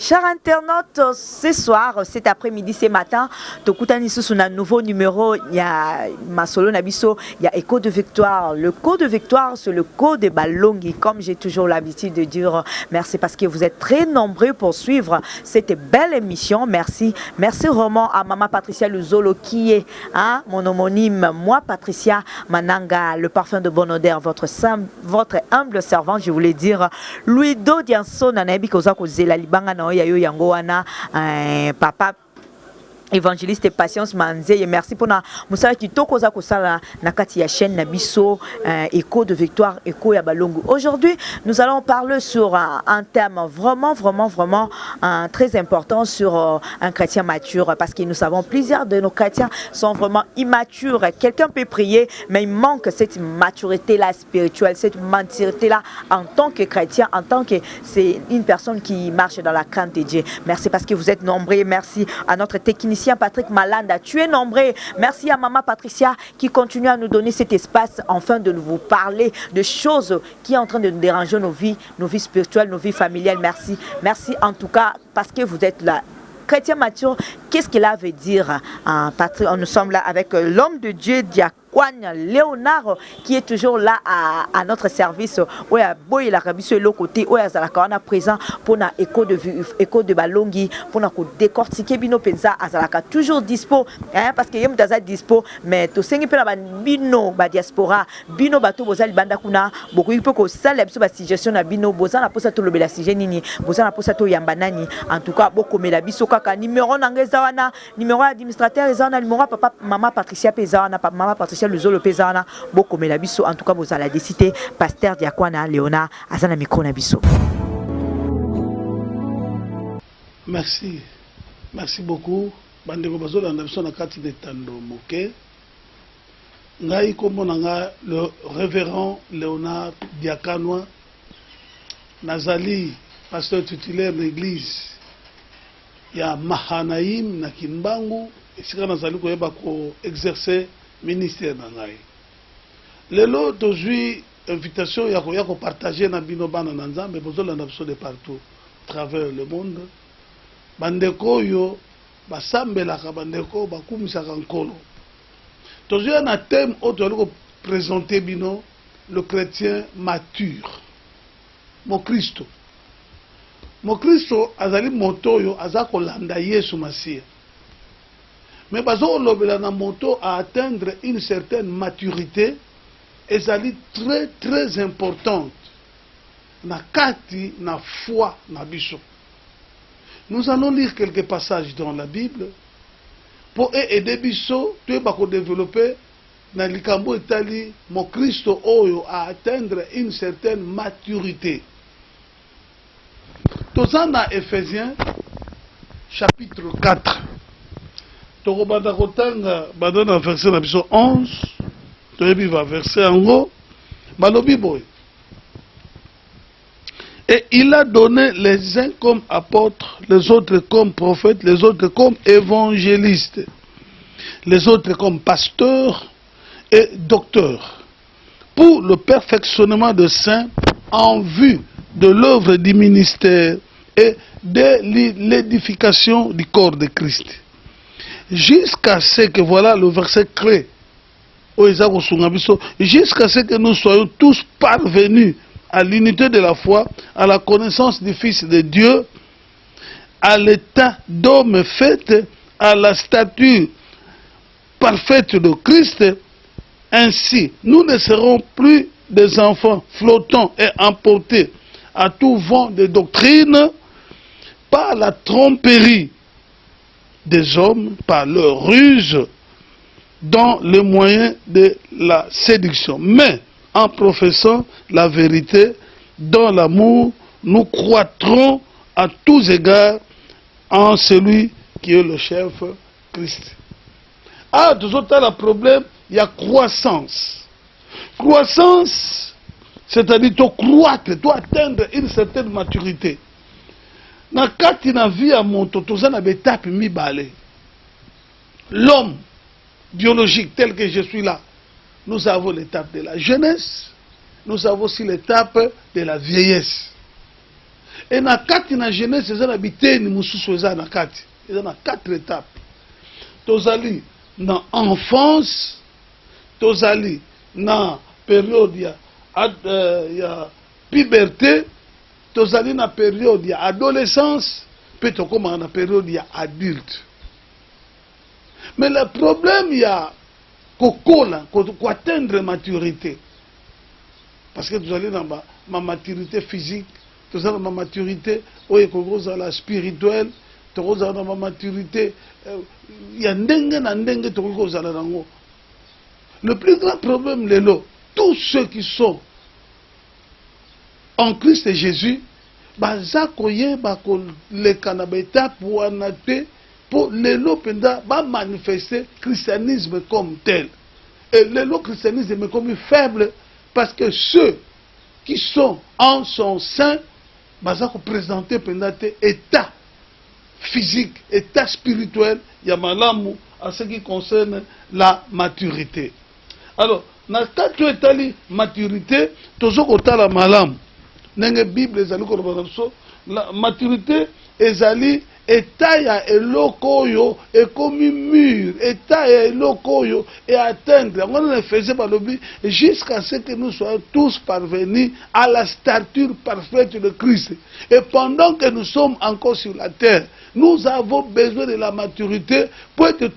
Chers internautes, ce soir, cet après-midi, ce matin, Tokutani sous un nouveau numéro, il y a Masolo Nabiso, il y a Écho de Victoire. Le code de victoire, c'est le code de Balongi. Comme j'ai toujours l'habitude de dire, merci parce que vous êtes très nombreux pour suivre cette belle émission. Merci. Merci vraiment à Maman Patricia Luzolo qui est mon homonyme, moi Patricia Mananga, le parfum de bon odeur, votre humble servant, je voulais dire, Louis Dodianso, Nanabi Kozako Zela Libanga na oya yo yango wana papa évangéliste et patience manze et merci pour na musala kitoko za kosala na kati ya chaîne na biso Écho de Victoire, Écho ya Balongo. Aujourd'hui, nous allons parler sur un thème vraiment très important sur un chrétien mature parce que nous savons plusieurs de nos chrétiens sont vraiment immatures. Quelqu'un peut prier mais il manque cette maturité là spirituelle, cette maturité là en tant que chrétien, en tant que c'est une personne qui marche dans la crainte de Dieu. Merci parce que vous êtes nombreux. Merci à notre technicien Patrick Malanda, tu es nombreux. Merci à Maman Patricia qui continue à nous donner cet espace afin de vous parler de choses qui sont en train de nous déranger nos vies spirituelles, nos vies familiales. Merci. Merci en tout cas parce que vous êtes là. Chrétien mature, qu'est-ce qu'il veut dire Patrick? Nous sommes là avec l'homme de Dieu, Diakwan Léonard, qui est toujours là à notre service. Oya boy la rabiso et l'autre côté, oya zalaka présent pour na Écho de Balongi, pour na décortiquer bino penza azalaka toujours dispo, parce que yem daza dispo, mais to sengi pe na bino ba diaspora, bino bato bozali banda kuna, beaucoup il peut ko sala biso ba suggestion na bino bozana posa to lobela sujet nini, bozana posa to yamba nani, en tout cas beaucoup mela biso kaka numéro nangeza wana, numéro administrateur ezana, numéro papa Maman Patricia pezana, papa Maman Patricia Luzolo pezana, beaucoup mela biso, en tout cas vous allez décider pasteur Diakwana Léonard azana micro na biso. Merci beaucoup. Bandeko bazola na biso na kati de tando moke. Ngai kombo nanga le révérend Léonard Diakwana nazali pasteur titulaire de l'église ya Mahanaïm na Kimbangu esika nazali koyeba ko exercer ministère na ngai. Lelo tozwi invitation ya ko partager na bino bana na Nzambe bozola na biso de partout à travers le monde. Bandeko yo basambelaka bandeko bakumisaka nkolo. Tozwi na thème oyo ko présenter bino le chrétien mature. Mon Christo azali moto yo azako landa Yesu Masia. Mais bazo lobela na moto à atteindre une certaine maturité ezali très importante na kati na foi na biso. Nous allons lire quelques passages dans la Bible pour aider biso tu ba ko développer na likambo etali mo Kristo oyo à atteindre une certaine maturité. Tozana Ephésiens chapitre 4. Tokobanda kotanga badona verset na biso 11. Toyebi va verset ango balobi boy. Et il a donné les uns comme apôtres, les autres comme prophètes, les autres comme évangélistes, les autres comme pasteurs et docteurs, pour le perfectionnement des saints en vue de l'œuvre du ministère et de l'édification du corps de Christ. Jusqu'à ce que, voilà le verset clé, jusqu'à ce que nous soyons tous parvenus à l'unité de la foi, à la connaissance du Fils de Dieu, à l'état d'homme fait, à la stature parfaite de Christ. Ainsi, nous ne serons plus des enfants flottants et emportés à tout vent de doctrine par la tromperie des hommes, par leur ruse dans le moyen de la séduction, mais en professant la vérité dans l'amour, nous croîtrons à tous égards en celui qui est le chef, Christ. Ah, tout autres le problème, il y a croissance. Croissance, c'est-à-dire de croître, de atteindre une certaine maturité. Dans la vie à mon étape mi-balé. L'homme biologique tel que je suis là, nous avons l'étape de la jeunesse, nous avons aussi l'étape de la vieillesse. Et na kati na jeunesse eza na biteni mususu eza na kati. Eza na 4 étapes. Tozali na enfance, tozali na période ya puberté, tozali na période ya adolescence, puis tokoma na période ya adulte. Mais le problème ya kokola, atteindre maturité. Parce que tozali na ma maturité physique, tozali na ma maturité oyo kokoza la spirituelle, tokozala na ma maturité ya ndenge na ndenge tokozala nango. Le plus grand problème lelo, tous ceux qui sont en Christ et Jésus, baza koyeba koleka na étape wana te pour lelo penda ba manifester christianisme comme tel. Et le christianisme est comme faible parce que ceux qui sont en son sein baza ko présenter penda te état physique, état spirituel, ya malamu en ce qui concerne la maturité. Alors, na kati etali maturité, tozo kotala malamu. Nenge Bible ezali ko baso, la maturité ezali état ya eloko yo ekomi mûr, état ya eloko yo et atteindre. On ne faisait pas l'obli jusqu'à ce que nous soyons tous parvenus à la stature parfaite de Christ. Et pendant que nous sommes encore sur la terre, nous avons besoin de la maturité pour être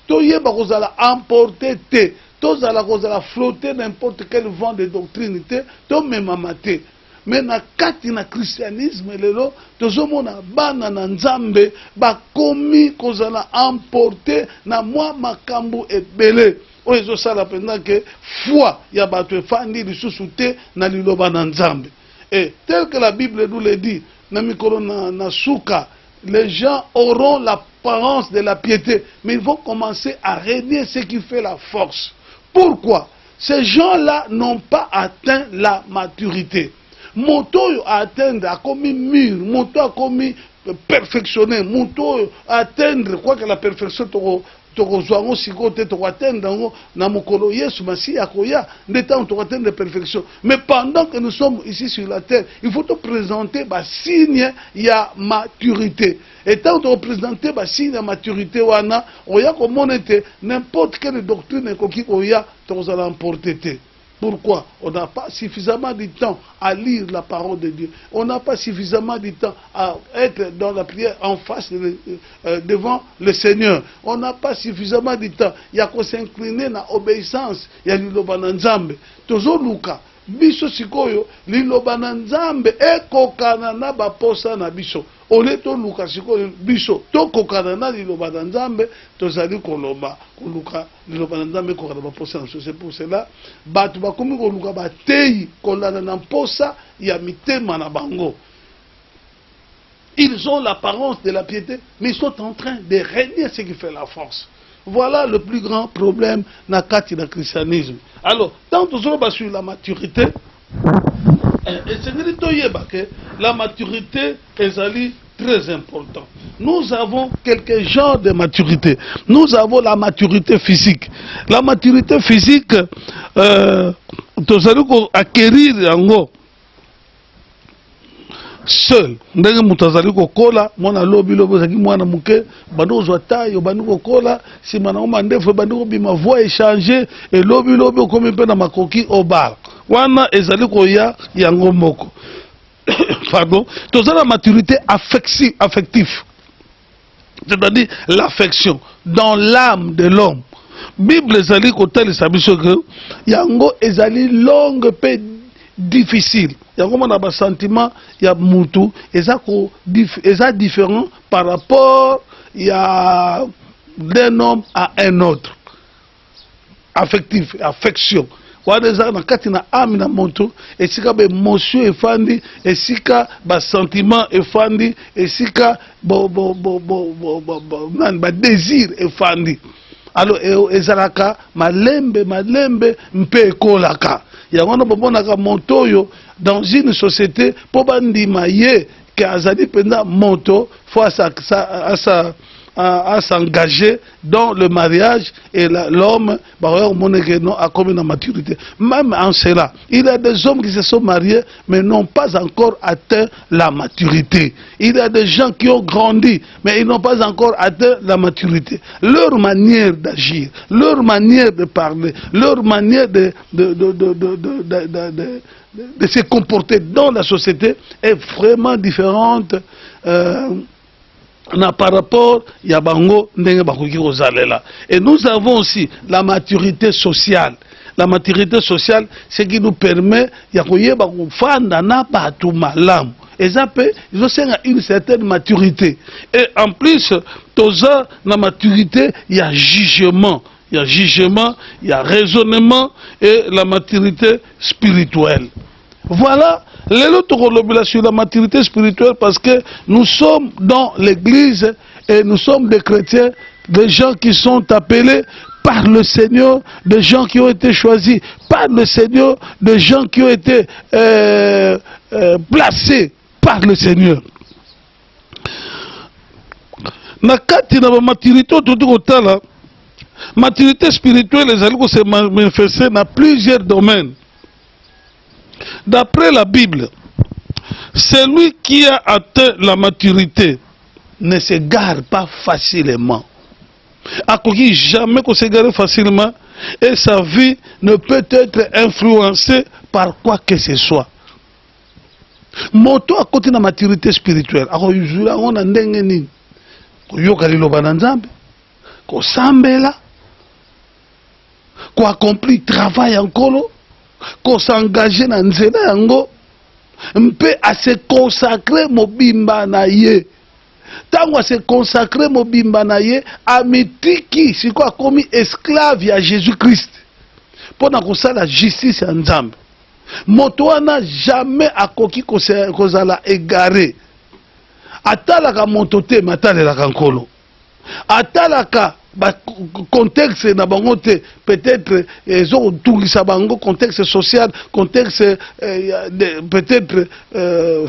toyeba kozala emporter te, tozala kozala flotter n'importe quel vent de doctrine te, to memamate. Mais na kati na christianisme lelo tozomona bana na nzambe bakomi kozala emporter na mwa makambo ebele oyo ezosala pendant que foi ya bato efandi lisusu te na liloba na nzambe. Et tel que la Bible nous le dit, na mikolo na suka, les gens auront l'apparence de la piété, mais ils vont commencer à renier ce qui fait la force. Pourquoi? Ces gens-là n'ont pas atteint la maturité. Moto a atteindre, a commis mûr, moto a commis perfectionné, moto a atteindre, quoi que la perfection tokozwango sikote to atteindre na mokolo Yesu Masi akoya ndeta to atteindre la perfection. Mais pendant que nous sommes ici sur la terre, il faut te présenter ba signe ya maturité. Et tant que représenter ba signe ya maturité wana, oya ko monete n'importe quelle doctrine koki oya to za l'emporter. Pourquoi? On n'a pas suffisamment de temps à lire la parole de Dieu. On n'a pas suffisamment de temps à être dans la prière en face devant le Seigneur. On n'a pas suffisamment de temps. Il y a qu'on s'incliner dans l'obéissance. Il y a l'Iloba Nzambe. Toujours Luka. Biso sikoyo liloba na nzambe ekokana na baposa na biso ole to luka sikoyo biso to kokana na liloba na nzambe tozali koloba koluka liloba na nzambe kokana baposa na so. C'est pour cela batu bakomi koluka batei kolana na posa ya mitema na bango. Ils ont l'apparence de la piété, mais ils sont en train de régner ce qui fait la force. Voilà le plus grand problème dans le christianisme. Alors, tant que nous sur la maturité, la maturité est très importante. Nous avons quelques genres de maturité. Nous avons la maturité physique. La maturité physique, nous allons acquérir en gros. Seul ndenge mutazali kokola mwana lobi zaki mwana muke bando zwata yo bando kokola si mana oma ndefu bando bima voix échanger et lobi okomi pe na makoki obar wana ezali koya yango moko. Pardon, tozala la maturité affective, c'est-à-dire l'affection dans l'âme de l'homme. Bible ezali kotalisa biso ke yango ezali longue pe difficile. Il y a comme un sentiment, il y a mutu, et ça différent par rapport d'un homme à un autre. Affectif, affection. Quand il y a âme na moto, et si ka émotion est fandi, et si ka sentiment est fandi, et si ka désir est fandi. Alors, ezalaka malembe mpe kolaka. Yango bomonaka moto dans une société pour bandima ye que azali penda moto faut à à s'engager dans le mariage et l'homme a commis la maturité. Même en cela, il y a des hommes qui se sont mariés mais n'ont pas encore atteint la maturité. Il y a des gens qui ont grandi mais ils n'ont pas encore atteint la maturité. Leur manière d'agir, leur manière de parler, leur manière de se comporter dans la société est vraiment différente par rapport à Bango ndenge bakoki kozalela. Et nous avons aussi la maturité sociale. La maturité sociale, c'est qui nous permet ya koyeba kofanda na batu malamu. Et ça peut, ils ont une certaine maturité. Et en plus, toza na maturité, il y a jugement. Il y a jugement, il y a raisonnement et la maturité spirituelle. Voilà sur la maturité spirituelle parce que nous sommes dans l'église et nous sommes des chrétiens, des gens qui sont appelés par le Seigneur, des gens qui ont été choisis par le Seigneur, des gens qui ont été placés par le Seigneur. Nakati na maturité maturité spirituelle, les alliés se manifester dans plusieurs domaines. D'après la Bible, celui qui a atteint la maturité ne s'égare pas facilement. Akoki jamais qu'on s'égare facilement et sa vie ne peut être influencée par quoi que ce soit. Moto à côté de la maturité spirituelle, akoyuzula on a ndenge nini, koyoka liloba na Nzambe, ko sambela, ko accomplir travail encore. Qu'on s'engage dans nzela yango mpe à se consacrer mobimba na ye tango à se consacrer mobimba na ye amitiki siko akomi esclave ya Jésus-Christ pona kosala justice ya Nzambe moto wana jamais akoki kozala égaré atalaka moto te matalelaka nkolo atalaka contexte na bango te peut-être ezotungisa bango contexte social contexte peut-être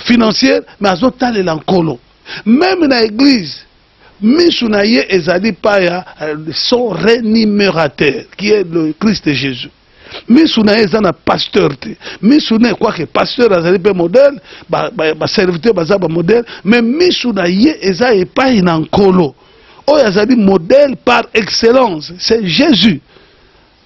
financier mais azotalela nkolo même na église misu na ye ezali pa ya son rémunérateur qui est le Christ Jésus. Misu na ye eza na pasteur te misu na quoi que pasteur azali pe modèle serviteur baza ba modèle mais misu na ye eza epai na nkolo. Oh, il y a modèle par excellence, c'est Jésus.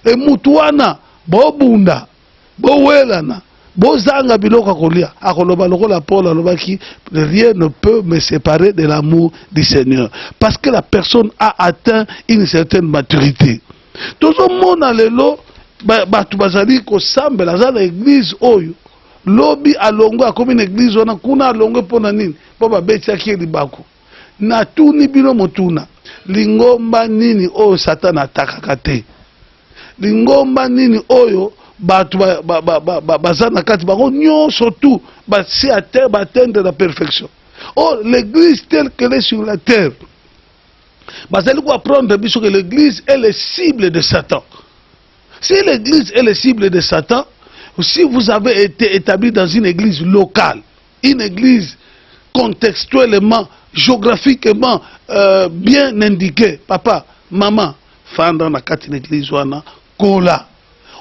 Et Moutouana, Bobunda, Bowelana, Bozanga Biloko Kolia, Akoloba Lokola Paul Alobaki, rien ne peut me séparer de l'amour du Seigneur. Parce que la personne a atteint une certaine maturité. Tout le monde a l'élo, Batubazali Kosambe, la l'église Oyo. Lobby à Longo, comme une église, on a Kuna Longo Ponanin, Boba Betiaki Libaku. Na tuni bino motuna lingomba nini oyo Satan atakaka te lingomba nini oyo batu baza na kati bango nyonso tout basi à terre batteindre la perfection. Oh, l'église telle qu'elle est sur la terre bazali ko apprendre biso que l'église est le cible de Satan. Si l'église est le cible de Satan, si vous avez été établi dans une église locale, une église contextuellement, géographiquement bien indiqué, papa, maman, fanda na kati l'église wana, kola.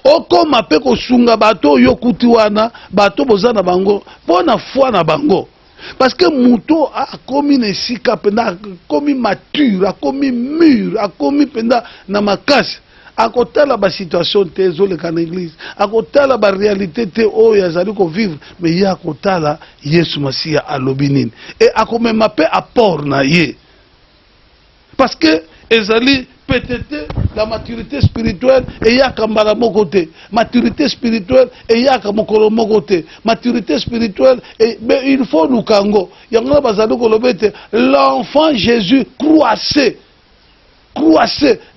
Oko mape ko sunga bato yokuti wana, bato bozana bango, pona foi na bango. Parce que Mouto a commis nesika penda, a commis mature, a commis mûr, a commis penda na makasi. À côté de la situation te zole kan église, à côté de la réalité te o yazali ko vivre, mais il y a à côté là Yesu Masia à l'obinin et à comme mappé apport na ye. Parce que ezali peut-être la maturité spirituelle et il y a kambala mokote, maturité spirituelle et il y a kamokolo mokote, maturité spirituelle et mais il faut nous kango. Yangala bazalo ko lobete l'enfant Jésus croissait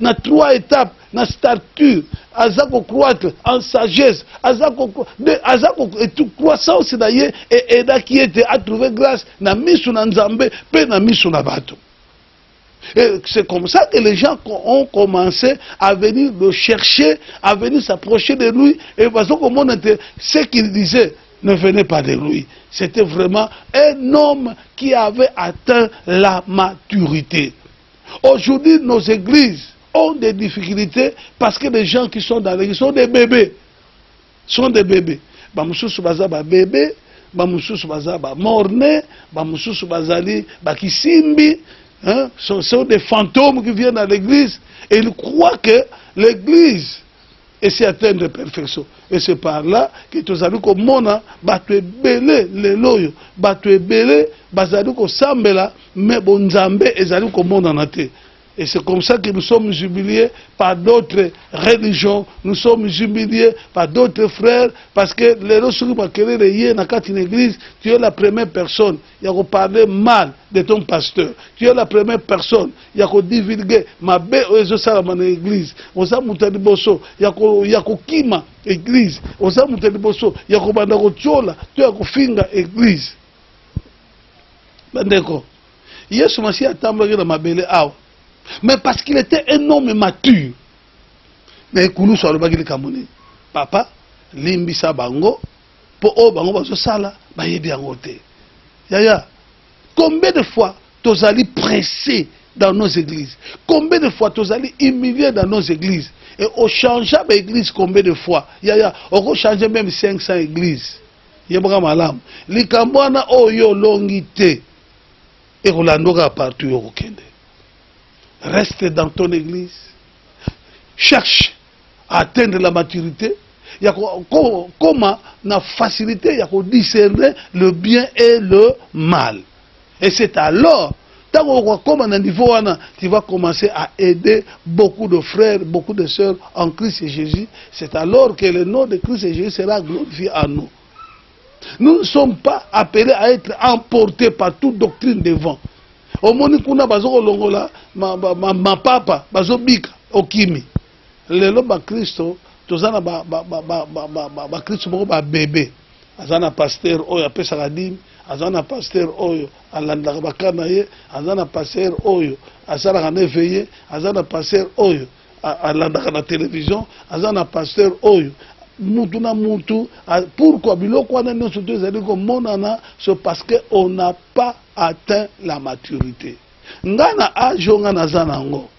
na 3 étapes na stature azako croître en sagesse azako et tout croissance na ye et qui était à trouver grâce na misu na Nzambe pe na misu na bato. Et c'est comme ça que les gens ont commencé à venir le chercher, à venir s'approcher de lui et parce que ce qu'il disait ne venait pas de lui. C'était vraiment un homme qui avait atteint la maturité. Aujourd'hui, nos églises ont des difficultés parce que les gens qui sont dans l'église sont des bébés. Sont des bébés. Bamoussous baza ba bébé, bamoussous baza ba morné, bamoussous bazali ba kisimbi, hein, sont des fantômes qui viennent à l'église et ils croient que l'église est atteinte de perfection. Et c'est par là que tu as dit que mona batu ebele le loyo, batu ebele bazali ko sambela mais bonzambe ezali ko mona nate. Et c'est comme ça que nous sommes humiliés par d'autres religions, nous sommes humiliés par d'autres frères, parce que les ressources qui dans une église, tu es la première personne, il y a parler mal de ton pasteur, tu es la première personne, il y a divulguer ma bé dans l'église, on s'est monté de bosso, il y a kima église, on s'est monté de bosso, il y a banda chola, tu as finga église. D'accord. Yesu Massi a tamblé dans ma belle awa. Mais parce qu'il était un homme mature. Mais Kounou soit le bagili kamoni. Papa, limbisa bango, po o bango bazo sala, ba yebi angote. Yaya, combien de fois tu allé pressé dans nos églises? Combien de fois tu allé humilié dans nos églises? Et on change d'église combien de fois? Yaya, on change même 500 églises. Yebra malam. Likambwana oyo longité. Et on l'a partout au Kende. Reste dans ton église. Cherche à atteindre la maturité. Il y a comment la facilité, il y a discerner le bien et le mal. Et c'est alors, tant qu'on est à niveau, tu vas commencer à aider beaucoup de frères, beaucoup de sœurs en Christ et Jésus. C'est alors que le nom de Christ et Jésus sera glorifié en nous. Nous ne sommes pas appelés à être emportés par toute doctrine de vent. Au moni kuna bazo longola ma papa bazo bika okimi lelo ba Kristo tozana ba Kristo moko ba bébé azana pasteur oyo apesa kadim azana pasteur oyo alanda bakana ye azana pasteur oyo azana kana veiller azana pasteur oyo alanda na télévision azana pasteur oyo mutu na mutu. Pourquoi biloko wana nyonso to ezali komonana? C'est parce que on n'a pas atteint la maturité. Ngana ajo nga naza nango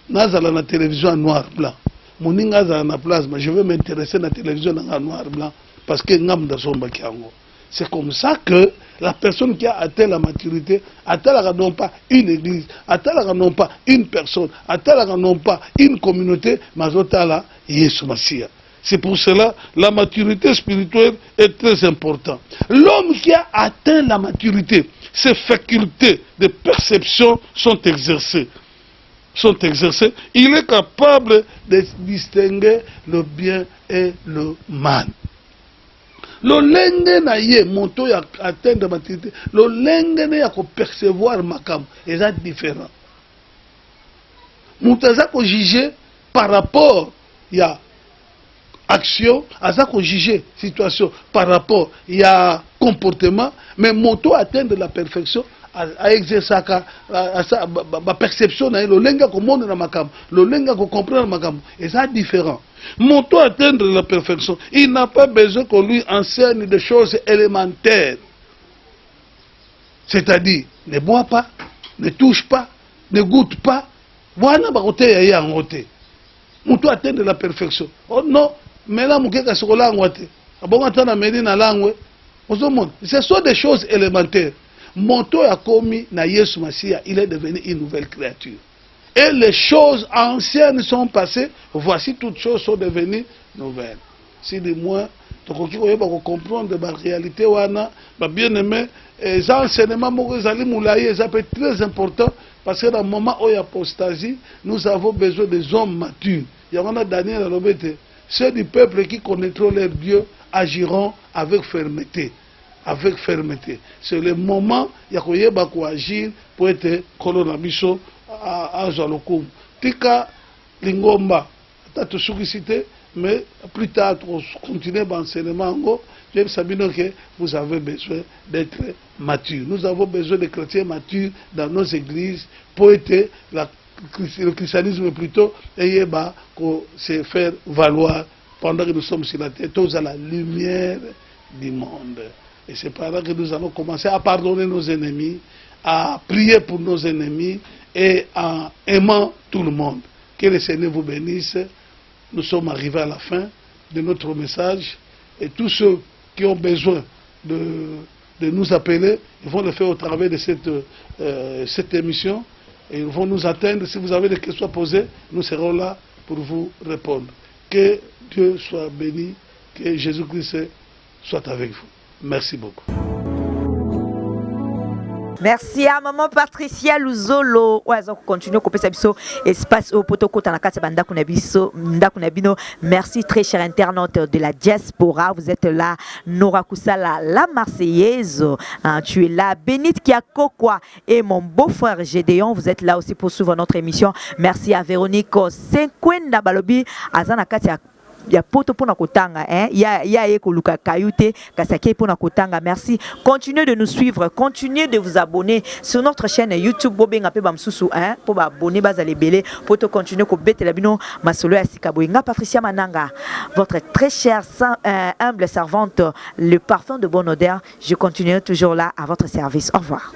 nazala na télévision en noir blanc, moninga azala na plasma, je vais m'intéresser na télévision en noir blanc parce que ngam da somba kiango. C'est comme ça que la personne qui a atteint la maturité atteint non pas une église, atteint non pas une personne, atteint non pas une communauté, mais atteint Yesu Massia. C'est pour cela la maturité spirituelle est très importante. L'homme qui a atteint la maturité, ses facultés de perception sont exercées. Il est capable de distinguer le bien et le mal. Le lenge na ye monto ya atteindre la maturité, le lenge na ya ko percevoir makam est différent. Moutaza ko juger par rapport ya action, aza ko juger situation par rapport ya comportement, mais moto atteindre la perfection a exercer sa perception na le lenga ko monde na makam, le lenga ko comprendre makam est différent. Moto atteindre la perfection, il n'a pas besoin qu'on lui enseigne des choses élémentaires. C'est-à-dire, ne bois pas, ne touche pas, ne goûte pas. Wana bakote ya yangote. Moto atteindre la perfection. Oh non, mais là moukeka sokola ngwate. Abonga tana medi na langwe. Ce sont des choses élémentaires. Moto a commis na Yesu Massia, il est devenu une nouvelle créature. Et les choses anciennes sont passées, voici toutes choses sont devenues nouvelles. Si du moins, tu peux comprendre la réalité, bien aimé, les enseignements c'est très important parce que dans le moment où il y a apostasie, nous avons besoin des hommes matures. Il y a Daniel à l'obété. Ceux du peuple qui connaîtront leur Dieu agiront avec fermeté. Avec fermeté. C'est le moment où il y a agir pour être colonabiso à Zalokoum. Tika Lingomba, tu as sollicité, mais plus tard, tu continues l'enseignement. J'aime savoir que vous avez besoin d'être mature. Nous avons besoin de chrétiens matures dans nos églises pour être le christianisme plutôt et se faire valoir pendant que nous sommes sur la terre. Tous à la lumière du monde. Et c'est par là que nous allons commencer à pardonner nos ennemis, à prier pour nos ennemis et en aimant tout le monde. Que le Seigneur vous bénisse. Nous sommes arrivés à la fin de notre message et tous ceux qui ont besoin de nous appeler, ils vont le faire au travers de cette émission et ils vont nous atteindre. Si vous avez des questions à poser, nous serons là pour vous répondre. Que Dieu soit béni, que Jésus-Christ soit avec vous. Merci beaucoup. Merci à maman Patricia Luzolo. Oazo continue couper sa biso espace au potoko tanakati banda kuna biso ndakuna bino. Merci très cher internaute de la diaspora. Vous êtes là. Nora Kusala, la Marseillaise. Tu es là. Bénite Kiakokwa et mon beau-frère Gédéon. Vous êtes là aussi pour suivre notre émission. Merci à Véronique Senkwenda Balobi. Azana Katia. Il y a poto pona kotanga il y a ekoluka kayute kasake pona kotanga. Merci, continuez de nous suivre, continuez de vous abonner sur notre chaîne YouTube bobenga pe bamsusu pour ba abonner bazale belé poto continuer ko betela bino masolo ya sikaboinga. Patricia Mananga, votre très chère humble servante, le parfum de bonne odeur. Je continue toujours là à votre service. Au revoir.